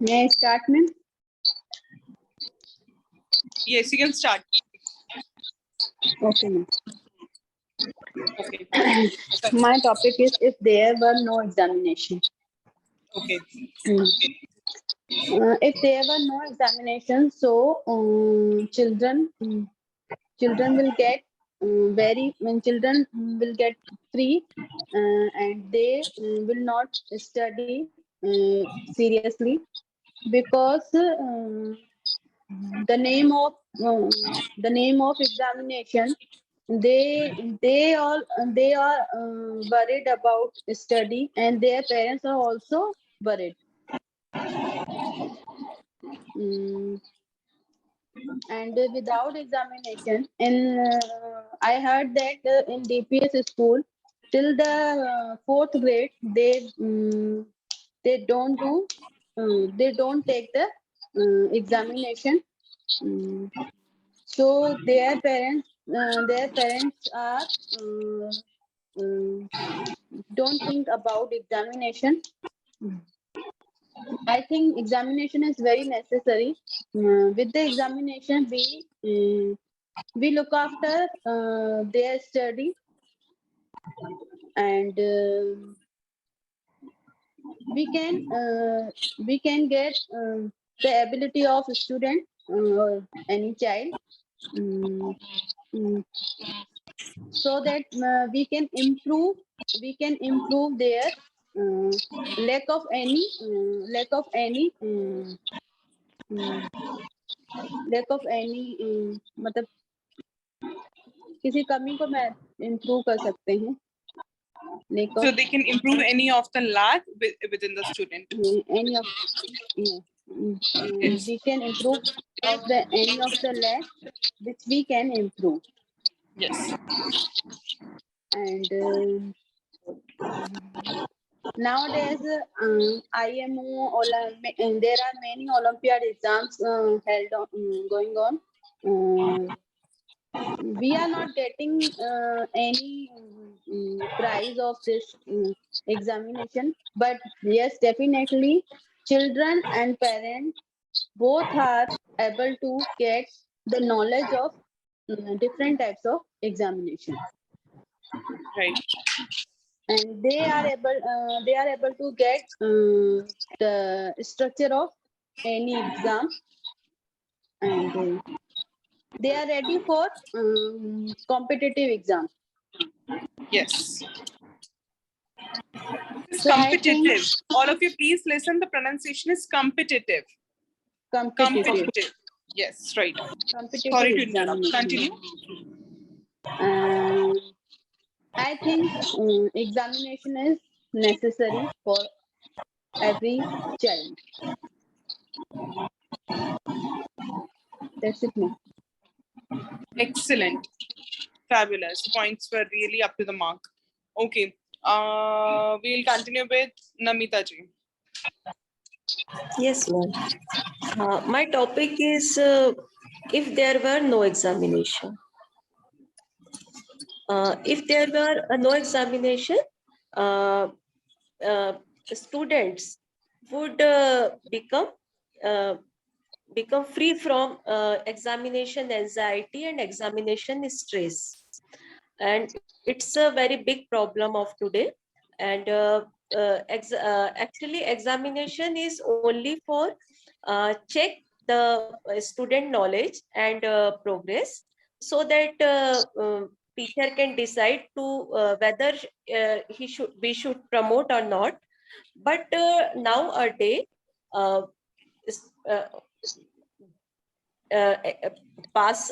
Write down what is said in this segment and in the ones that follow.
May I start, ma'am? Yes, you can start. Okay, ma'am. Okay. My topic is if there were no examination. Okay. If there were no examination, so children will get when children will get free and they will not study seriously because the name of the name of examination they are worried about study and their parents are also worried. Mm, and without examination I heard that in DPS school till the fourth grade they don't do they don't take the examination. Mm, so their parents are don't think about examination. I think examination is very necessary. With the examination, we look after their study and we can get the ability of a student or any child um, um, so that we can improve their uh, lack of any lack of any lack of any मतलब किसी कमी को मैं improve कर सकते हैं. Lack So of they can improve any of the lack within the student. any of yeah, Yes. we can improve of the any of the lack which we can improve. Yes. And nowadays IMO there are many Olympiad exams held on, going on. We are not getting any prize of this examination, but yes, definitely children and parents both are able to get the knowledge of different types of examination, Right. and they are able to get the structure of any exam, and they are ready for competitive exam. Yes. It's So I think competitive. All of you, please listen. The pronunciation is competitive. competitive Yes, right. competitive Sorry to interrupt. examination. Continue. I think examination is necessary for every child. That's it, ma'am. Excellent. Fabulous. Points were really up to the mark. Okay. We'll continue with Namita ji. Yes, ma'am. My topic is if there were no examination. If there were no examination, uh, students would become free from examination anxiety and examination stress. And it's a very big problem of today. And actually, examination is only for check the student knowledge and progress, so that teacher can decide to whether we should promote or not. But nowadays, uh, uh, uh, pass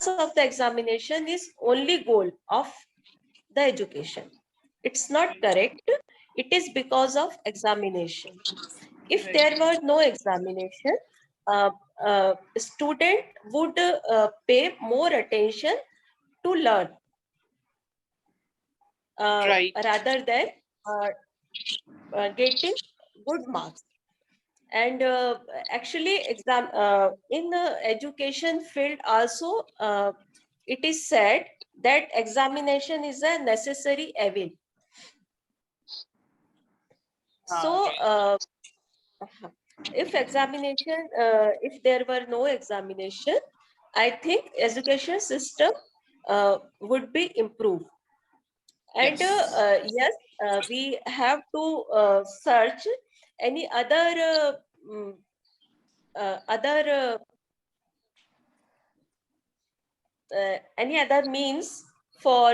of the examination is only goal of the education. It's not correct. It is because of examination. If there were no examination, student would pay more attention to learn Right. rather than getting good marks. And actually, in the education field also, it is said that examination is a necessary evil. So if there were no examination, I think education system would be improved. And Yes. yes, we have to search any mm, other any other means for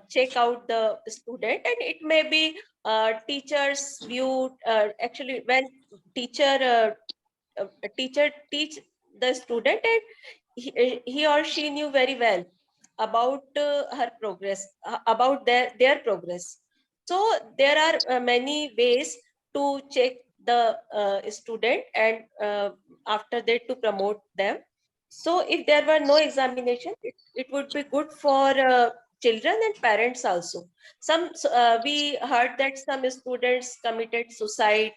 check out the student, and it may be teachers view. Actually, when teacher teacher teach the student, and he or she knew very well about her progress, about their progress. So there are many ways to check the student, and after that to promote them. So if there were no examination, it would be good for children and parents also. We heard that some students committed suicide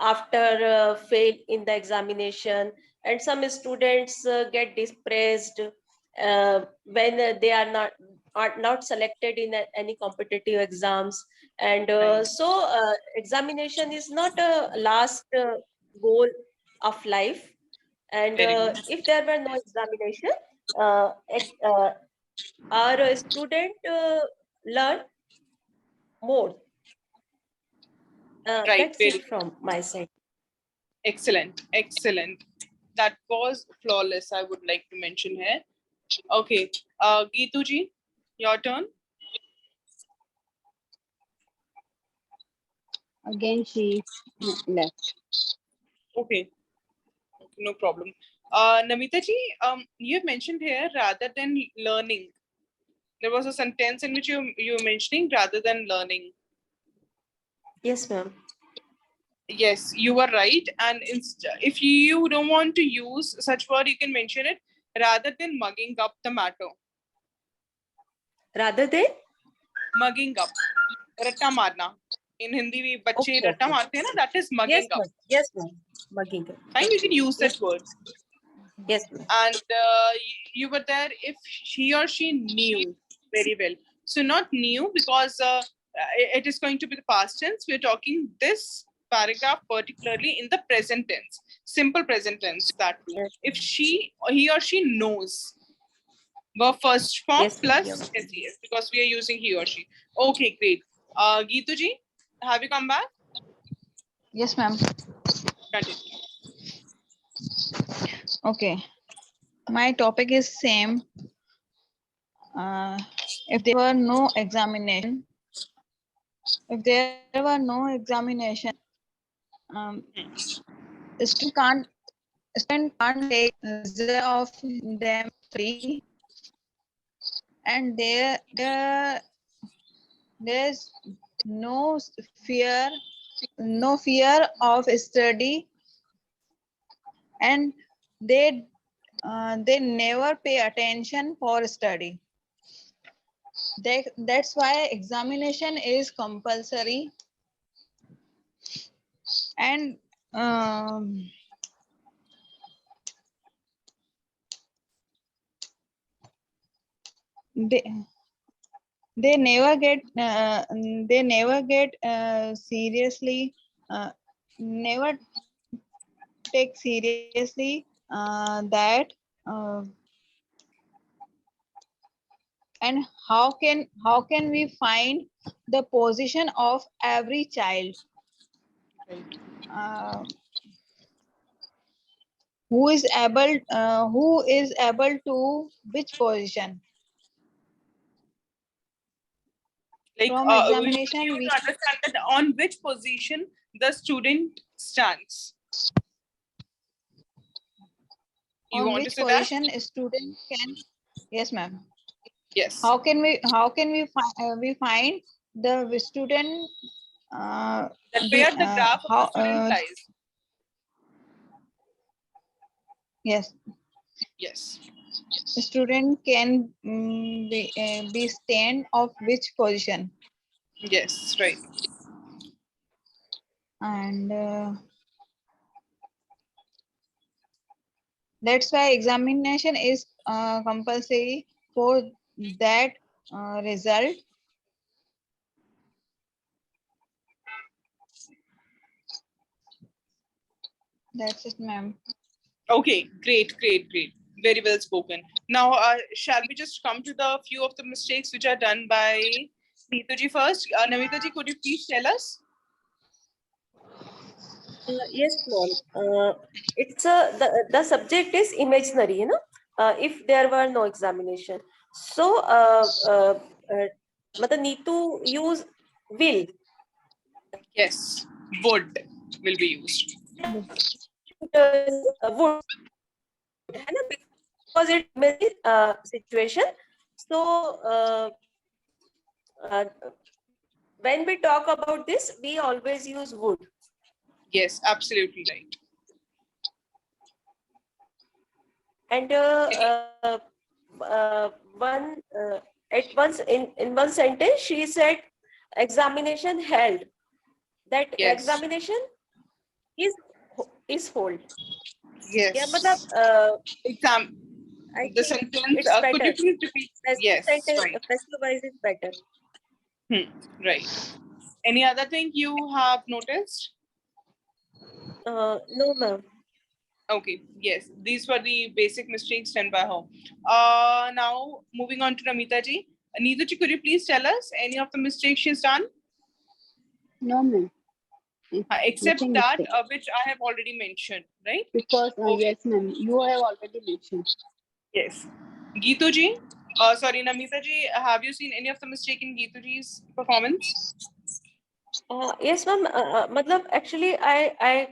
after fail in the examination, and some students get depressed when they are not selected in any competitive exams. And Right. examination is not a last goal of life. And Very good. if there were no examination, our student learn more. Right. That's Very it from my side. excellent. Excellent. That was flawless, I would like to mention here. Okay. Geetu ji, your turn. Again, she left. Okay. No problem. Namita ji, you have mentioned here rather than learning. There was a sentence in which you were mentioning rather than learning. Yes, ma'am. Yes, you were right. And if you don't want to use such word, you can mention it rather than mugging up the matter. Rather than? Mugging up. Ratta marna. In Hindi, we bacche Okay, ratta okay. marte hai na, that is Yes, mugging up. ma'am. Yes, ma'am. Mugging up. Fine, you can use Yes, that word. yes, ma'am. And you were there if he or she knew very well. So not knew because it is going to be the past tense. We're talking this paragraph particularly in the present tense, simple present tense, that too. Yes, If he or she knows, verb first form yes, ma'am. plus Yes. SES, because we are using he or she. Okay, great. Geetu ji, have you come back? Yes, ma'am. Continue. Okay. My topic is same. If there were no examination, um, student can't take result of them free, and there's no fear, no fear of study, and they never pay attention for study. That's why examination is compulsory, and they they never get seriously, never take seriously that, and how can we find the position of every child, uh, who is able to which position. Like From we want examination you we to understand that on which position the student stands. You on want to which say that? position a student can. Yes, ma'am. Yes. How can we find the student, That where the graph of the how student lies. yes, Yes. student can be stand of which position. Yes, right. And that's why examination is compulsory for that result. That's it, ma'am. Okay, great. Very well spoken. Now, shall we just come to the few of the mistakes which are done by Neetaji first? Namitaji, could you please tell us? Yes, ma'am. It's the subject is imaginary, you know. If there were no examination, so matlab need to use will. Yes, would will be used. Would, है ना? Because it's imaginary situation. So uh, when we talk about this, we always use would. Yes, absolutely right. And one at once in one sentence she said examination held, that Yes. examination is hold. Yes. Yeah, matlab, Exam. I The think sentence. it's Could better. you please repeat? Yes. Right. Passive is better. Right. Any other thing you have noticed? No, ma'am. Okay, yes, these were the basic mistakes done by her. Now moving on to Namita ji. Neeta ji, could you please tell us any of the mistakes she's done? No, ma'am. Except Nothing that mistake. which I have already mentioned, right? Because Okay. yes, ma'am, you have already mentioned. Yes. Geetu ji, sorry, Namita ji, have you seen any of the mistake in Geetu ji's performance? Yes, ma'am. Matlab, actually, I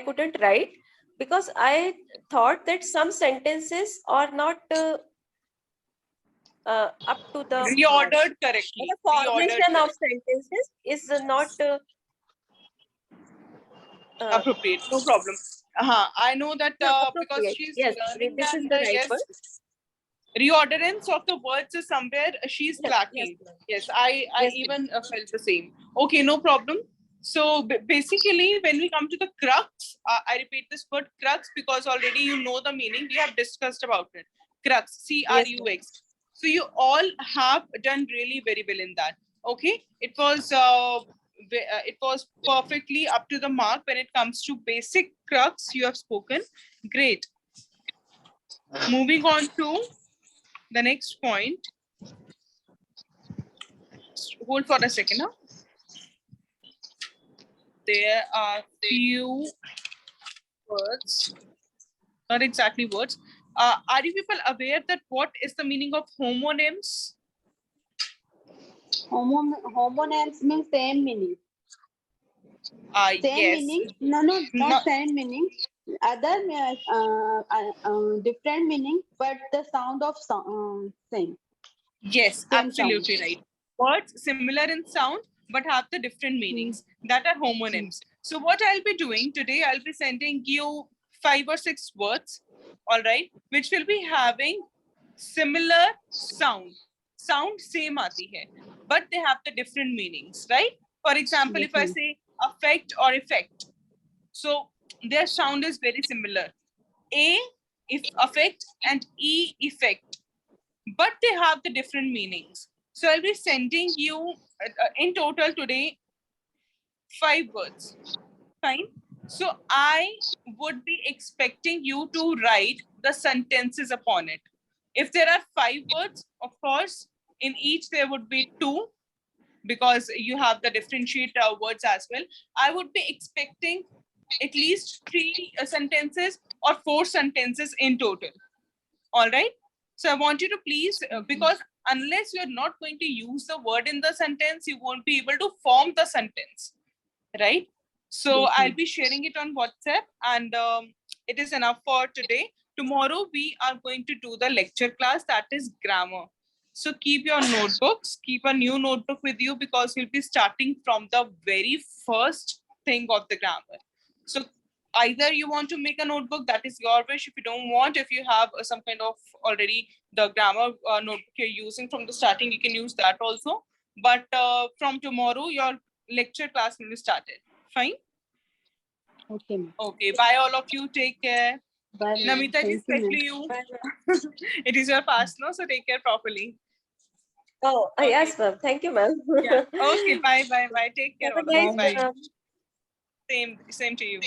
couldn't write because I thought that some sentences are not up to the mark. Reordered correctly. The formation Reordered of sentences is not appropriate. No problem. I know that because appropriate. she's Yes, learning, this is and the right yes, word. reorderance of the words is somewhere she's Yes, lacking. ma'am. Yes, I Yes, even felt the same. Okay, no problem. So basically, when we come to the crux, I repeat this word crux because already you know the meaning. We have discussed about it. Crux, CRUX. So you all have done really very well in that. Okay, it was perfectly up to the mark when it comes to basic crux. You have spoken. Great. Moving on to the next point. Hold for a second. Huh? There are few words, not exactly words. Are you people aware that what is the meaning of homonyms? Homonyms means same meaning. Same Yes. meaning? No, not No. same meaning. Other different meaning, but the sound of same. Yes, Same absolutely sound. right. Words similar in sound but have the different meanings. That are homonyms. So what I'll be doing today, I'll be sending you 5 or 6 words, all right, which will be having similar sound. Sound same aati hai, but they have the different meanings, right? For example, if I say affect or effect, so their sound is very similar. A, if affect, and E, effect, but they have the different meanings. So I'll be sending you in total today 5 words. Fine. So I would be expecting you to write the sentences upon it. If there are 5 words, of course, in each there would be 2 because you have the differentiate words as well. I would be expecting at least 3 sentences or 4 sentences in total. All right. So I want you to please, because unless you're not going to use the word in the sentence, you won't be able to form the sentence, right? So I'll be sharing it on WhatsApp, and it is enough for today. Tomorrow we are going to do the lecture class, that is grammar. So keep your notebooks, keep a new notebook with you because we'll be starting from the very first thing of the grammar. So either you want to make a notebook, that is your wish. If you don't want, if you have some kind of already the grammar notebook you're using from the starting, you can use that also. But from tomorrow, your lecture class will be started. Fine? Okay. Okay. Bye, all of you. Take care. Bye. Namita ji, especially you. It is your past, no? So take care properly. Oh, Okay. yes, ma'am. Thank you, ma'am. Yeah. Okay. Bye. Bye. Bye. Take care. Have a All of you. nice day, Bye. ma'am. Same to you.